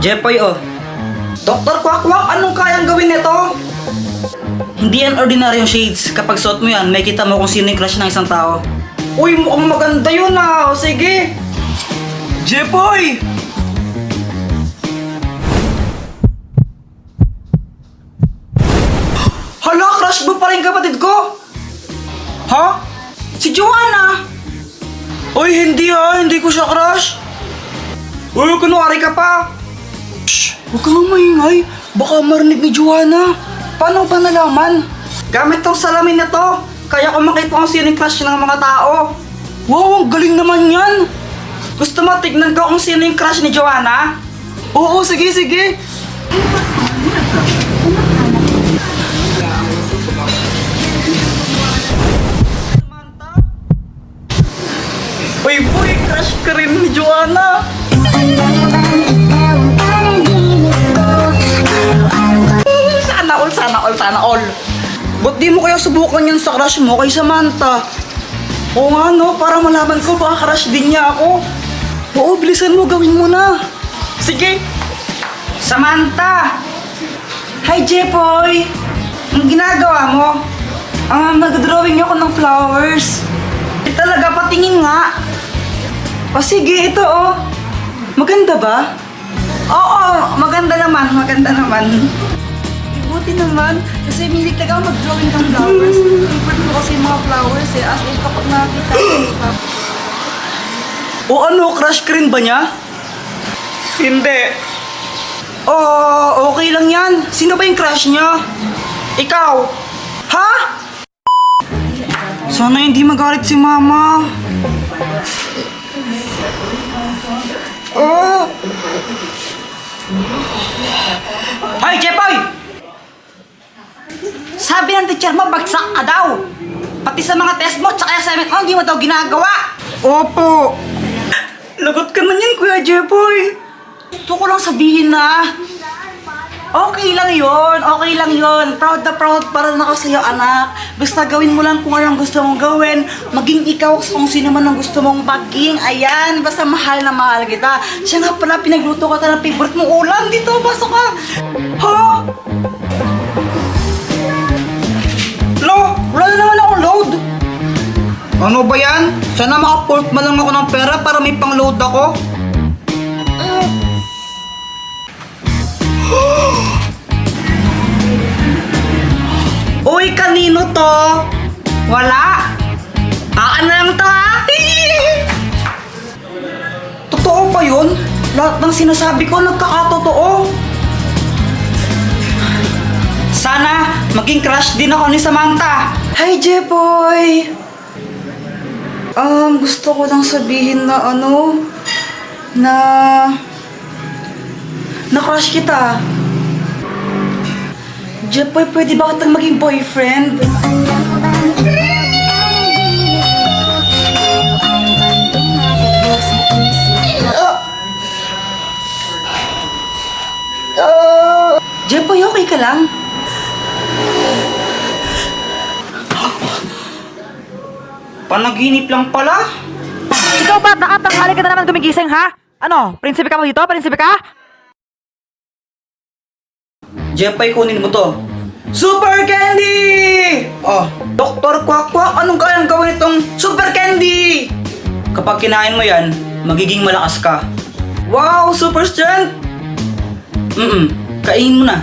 Jepoy, oh. Dr. Quack, anong kayang gawin nito? Hindi yan ordinaryong shades. Kapag suot mo yan, may kita mo kung sino yung crush ng isang tao. Uy, mukhang maganda yun ah. O sige. Jepoy! Hala, crush mo pa rin kapatid ko? Ha? Si Joanna? Uy, hindi ha. Hindi ko siya crush. Uy, kunwari ka pa. Shh! Huwag kang maingay. Baka marinig ni Joanna. Paano ba nalaman? Gamit tong salamin na to. Kaya ko makita kung sino yung crush ng mga tao. Wow, ang galing naman yan. Gusto mo tignan ko kung sino yung crush ni Joanna? Oo, sige, sige. Uy, boy, crush ka rin ni Joanna. Sana all. Ba't di mo kaya subukan yan sa crush mo kay Samantha? Oo nga no, para malaman ko baka crush din niya ako. Oo, bilisan mo, gawin mo na. Sige. Samantha! Hi, Jepoy! Ang ginagawa mo? Nag-drawing ako ng flowers. Talaga, patingin nga. O sige, ito oh. Maganda ba? Oo, maganda naman. Buti naman, kasi milig talaga ako mag-drawing ng flowers. Favorite ko kasi yung mga flowers eh, as in kapag nakakita ko. O ano, crush ka rin ba niya? Hindi. Oo, okay lang yan. Sino ba yung crush niya? Ikaw? Ha? Sana hindi magalit si Mama. Oh! Hoy, Jepoy! Sabi ng teacher mo, bagsak ka daw. Pati sa mga test mo, tsaka assignment mo, hindi mo daw ginagawa. Opo. Lagot ka na yan, Kuya Jepoy. Gusto ko lang sabihin na, okay lang yun. Proud na proud para na ako sa'yo, anak. Basta gawin mo lang kung anong gusto mong gawin. Maging ikaw kung sino man ang gusto mong maging. Ayan, basta mahal na mahal kita. Siya nga pala, pinagluto ka ng favorite mong ulam. Dito, pasok ka. Ha? Wala na naman akong load. Ano ba yan? Sana maka-port man lang ako ng pera para may pang-load ako. Uy, kanino to? Wala. Aan na lang to ha? Totoo ba yun? Lahat ng sinasabi ko nagkakatotoo. Sana maging crush din ako ni Samantha. Hi, Jepoy! Gusto ko lang sabihin na na crush kita. Jepoy, pwede ba kitang maging boyfriend? Jepoy, okay ka lang? Panaginip lang pala. Ikaw ba? Nakatanghali ka na naman gumigising, ha? Ano? Prinsipe ka mo dito? Prinsipe ka? Jepoy, kunin mo to. Super Candy! Oh, Dr. Quack, anong kayang gawin itong Super Candy? Kapag kinain mo yan, magiging malakas ka. Wow, super strength! Kainin mo na.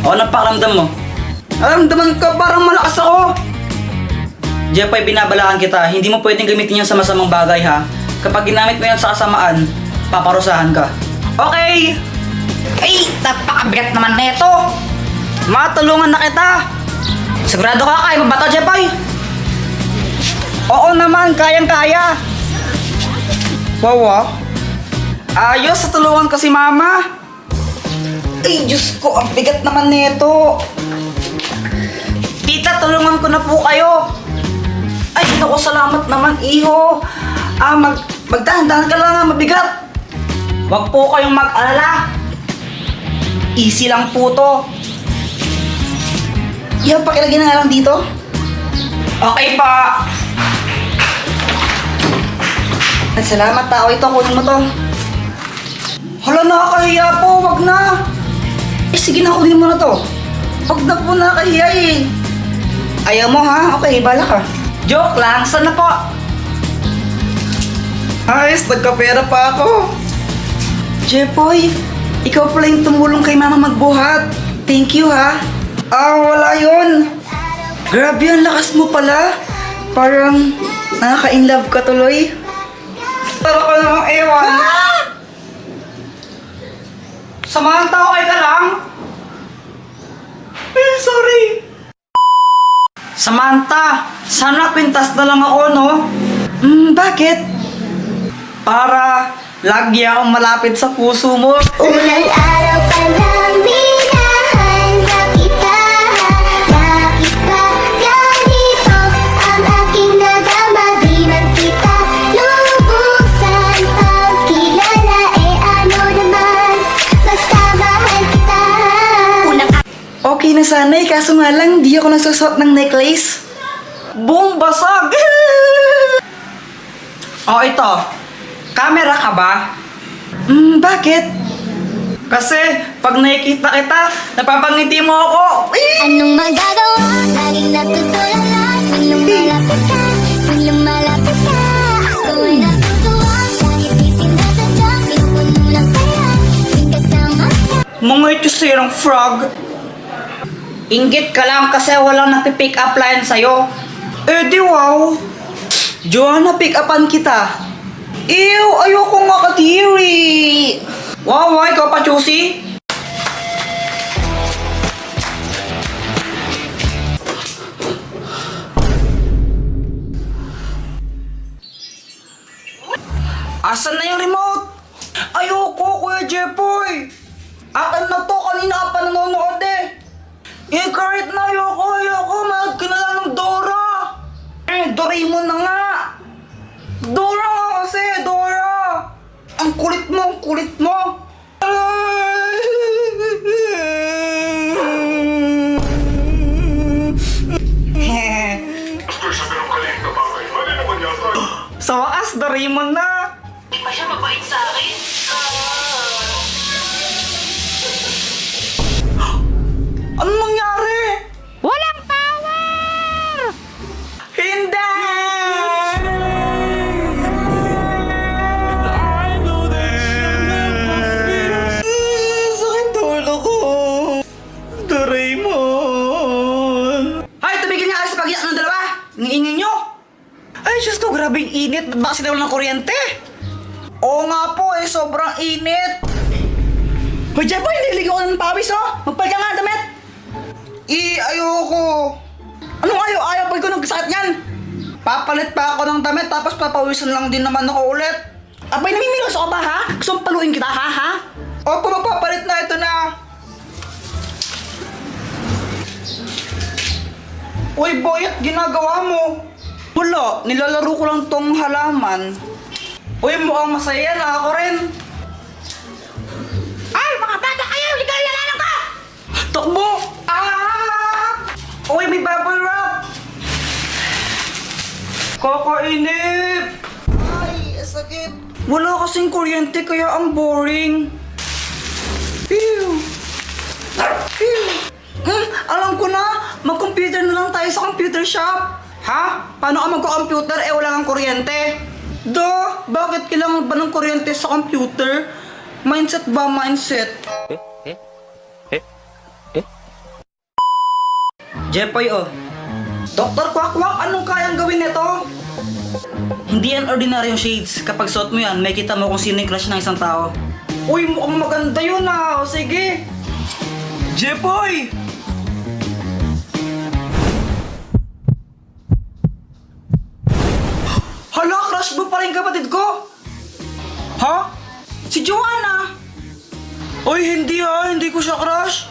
O, anong pakiramdam mo? Naramdaman ka parang malakas ako. Jepoy, binabalaan kita. Hindi mo pwedeng gamitin yan sa masamang bagay ha. Kapag ginamit mo yan sa kasamaan, paparusahan ka. Okay! Ay, napakabigat naman neto. Matulungan na kita. Sigurado ka, kaya mo ba ito, Jepoy? Oo naman, kayang-kaya. Wow, ayos, tulungan ko si Mama. Ay, Diyos ko, ang bigat naman nito. Tita, tulungan ko na po kayo. Ay, naku, salamat naman, iho. Magdahan-dahan ka lang, mabigat. Huwag po kayong mag-alala. Easy lang po to. Pakilagay na nga lang dito. Okay pa. salamat tao. Ito, kunin mo to. Hala, nakakahiya po. Wag na. Eh, sige na, kunin mo na to. Wag na po, nakakahiya eh. Ayaw mo ha? Okay, bala ka. Joke lang. Saan na po? Ayos, nagkapera pa ako. Jepoy, ikaw pala yung tumulong kay mama magbuhat. Thank you ha. Wala yun. Grabe, ang lakas mo pala. Parang nakaka-inlove ka tuloy. Tara ka namang ewan. Samahan tao kayo ka lang. Sorry. Samantha, sana kwintas na lang ako, no? Bakit? Para lagi akong malapit sa puso mo. Unang araw pa lang minahanda kita. Bakit ba ganito ang aking nadama? Di man kita lubusan pagkilala. Ano naman, basta mahal kita. Okay na sanay, kaso nga lang di ako nagsusot ng necklace. Boom, basag! Ito. Camera ka ba? Bakit? Kasi pag nakikita kita, napapangiti mo ako. Anong magagawa? Laging natutulala. Tuwing lumalapit ka, tuwing lumalapit ka, ako ay natutuwa. Kahit di sinasadya, pinupuno ng saya. Tuwing kasama ka. Mga ito sirang frog. Inggit ka lang kasi walang napipick up line sa'yo. Eh di wow. Joanna, pick upan kita. Ew, ayoko nga kadiri. Wow, ikaw pa, Chusi? Asan na yung remote? Ayoko, Kuya Jepoy. Akin na to, kanina ka pa nanonood eh. Eh, kahit na ayoko, mahal ka na lang ng Dora. Doraemon na nga. Dora nga kasi, Dora. Ang kulit mo. Master, sa ganong kaliit na bagay, mali naman yata. Sa wakas, Doraemon na. Hindi pa siya mabait sa akin. Anong nangyari? Walang power! Hindi! Sakit ulo ko. Doraemon. Ay, tumigil nga kayo sa pag-iyak ng dalawa. Ngiingin nyo. Ay, Diyos ko, grabe yung init. Ba't ba kasi daw ng kuryente? Oo nga po eh, sobrang init. Hoy, Jepo, hindi ko ng pawis, oh. Magpalit ka nga ng damit. Ayoko. Anong ayaw? Ayaw pa ko nagkasakit niyan. Papalit pa ako ng damit tapos papawisan lang din naman ako ulit. Abay, namimilos ako ba ha? Gusto mong paluin kita ha? Opo, magpapalit na, ito na. Uy, Boyet, ginagawa mo? Wala, nilalaro ko lang tong halaman. Uy, mukhang masaya na ako rin. Ay, mga bata kayo! Ligaw na lang ka! Takbo! Uy, may bubble wrap! Kakainip! Ay, sakit! Wala kasing kuryente kaya ang boring. Phew! Phew! Alam ko na! Mag-computer na lang tayo sa computer shop! Ha? Paano ka magko-computer wala kang kuryente? Bakit kailangan ba ng kuryente sa computer? Mindset ba mindset? Jepoy, Dr. Quack, anong kayang gawin nito? Hindi yan ordinaryong shades. Kapag suot mo yan, may kita mo kung sino yung crush ng isang tao. Uy, mukhang maganda yun sige. Jepoy! Hala, crush mo pa rin kapatid ko? Ha? Si Joanna? Uy, hindi hindi ko siya crush.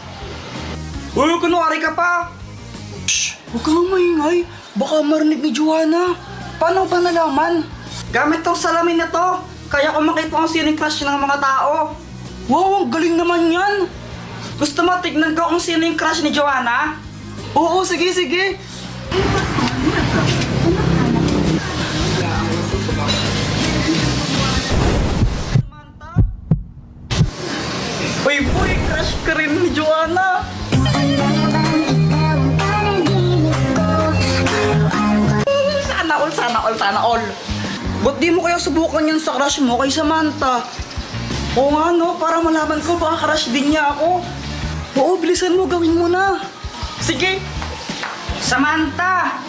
Uy, kunwari ka pa. Shh! Huwag kang maingay. Baka marinig ni Joanna. Paano ba nalaman? Gamit tong salamin na to. Kaya ko makita kung sino yung crush ng mga tao. Wow, ang galing naman yan. Gusto mo tignan ko kung sino yung crush ni Joanna? Oo, sige. Sana all, sana all. Ba't di mo kaya subukan yun sa crush mo kay Samantha? Oo nga no, para malaman ko baka crush din niya ako. Oo, bilisan mo, gawin mo na. Sige. Samantha!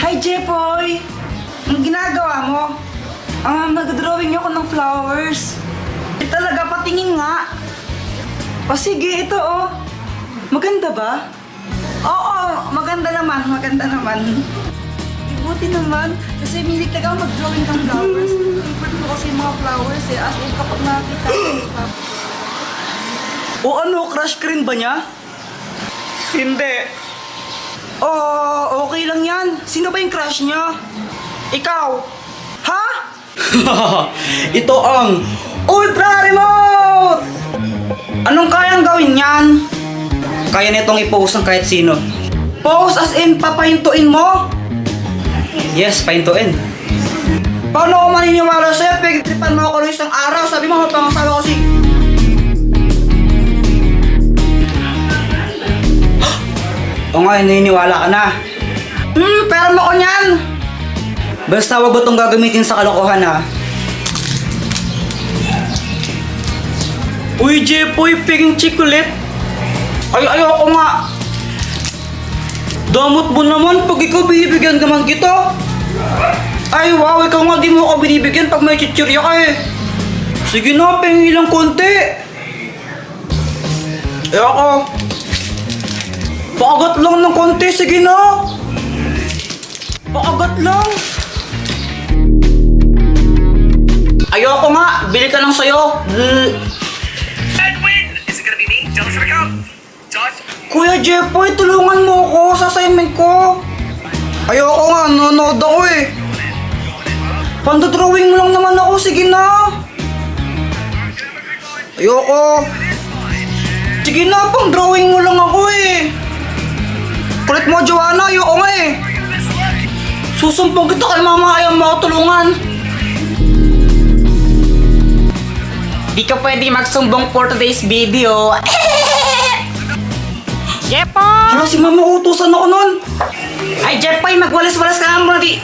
Hi, Jepoy! Ang ginagawa mo? Nag-drawing ako ng flowers. Talaga, patingin nga. O sige, ito oh. Maganda ba? Oo, maganda naman, maganda naman. Buti naman, kasi milig talaga ako mag-drawing ng flowers. Favorite ko kasi yung mga flowers eh, as in kapag nakakita ko. O ano, crush ka rin ba niya? Hindi. Oh, okay lang yan. Sino ba yung crush niya? Ikaw? Ha? Ito ang Ultra Remote! Anong kayang gawin yan? Kaya nitong i-post ng kahit sino. Post as in papahintuin mo? Yes, pahintuin. Paano ako maniniwala sa'yo? Pagtripan mo ako ng isang araw. Sabi mo, pangasawa ko si... O nga, naniniwala ka na. Pera mo ko niyan. Basta wag mo itong gagamitin sa kalokohan ha. Uy, Jepoy, ping chocolate. Ayoko nga. Damot mo naman pag ikaw binibigyan naman kita. Ay, wow, ikaw nga di mo ako binibigyan pag may chichirya ka eh. Sige na, pengi lang konti. Ayoko. Paagat lang ng konti, sige na. Paagat lang. Ayoko nga, bili ka lang sa'yo. Edwin! Is it gonna be me? Josh, should I go? Josh? Kuya Jepoy, tulungan mo ako sa assignment ko. Ayoko nga, nanonood ako eh. Pandodrawing mo lang naman ako, sige na. Ayoko. Sige na, pang drawing mo lang ako eh. Kulit mo, Joanna, ayoko nga eh. Susumpong kita kay mama, ayaw mo ako tulungan. Di ka pwede magsumbong for today's video. Jepoy! Hala, si mama, utusan ako nun. Ay, Jepoy, magwalis-walis ka nga muna di.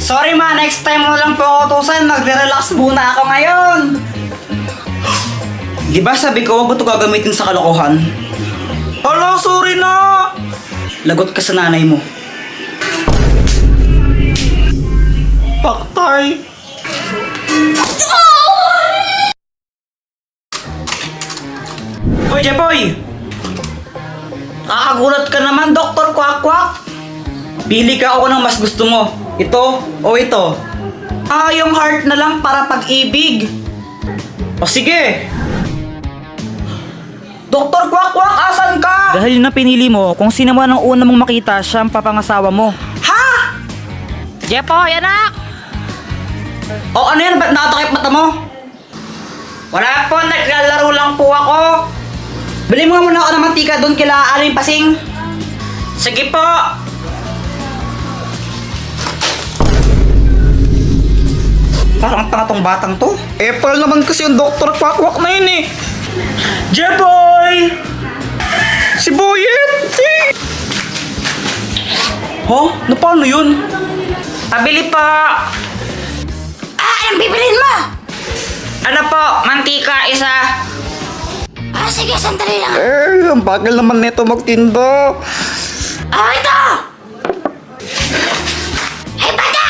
Sorry ma, next time mo lang po ako utusan. Magre-relax muna ako ngayon. Di ba sabi ko, wag mo ito gagamitin sa kalokohan? Hala, sorry na. Lagot ka sa nanay mo. Paktay. Hoy, Jepoy! Kakagulat ka naman, Dr. Kwak-Kwak! Pili ka ako ng mas gusto mo. Ito o ito? Yung heart na lang para pag-ibig. O sige! Dr. Kwak-Kwak, asan ka? Dahil na pinili mo, kung sino man ang una mong makita, siya ang papangasawa mo. Ha? Jepoy, anak! O ano yan? Ba't nakatakip mata mo? Wala po, naglalaro lang po ako. Bili mo nga muna ako ng mantika doon kila Aling Pasing. Sige po. Parang tanga tong batang to. April naman kasi yung Dr. Kwak-Kwak na yun eh. Jeboy! Si Boyet! Huh? Na paano yun? Pabili po. Anong bibilin mo? Ano po? Mantika, isa. Sige, sandali lang. Ang bagal naman nito magtinda. Ito! Hey, bata!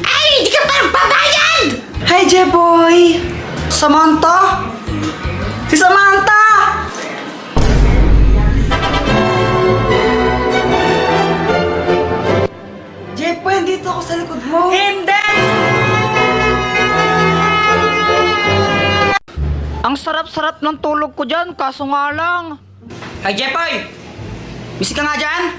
Ay, di ka pa babayad! Hi, Jeboy! Samantha? Si Samantha! Jeboy, dito ako sa likod mo. Hindi! Ang sarap-sarap ng tulog ko dyan, kaso nga lang. Hi, Jeboy! Busy ka nga dyan?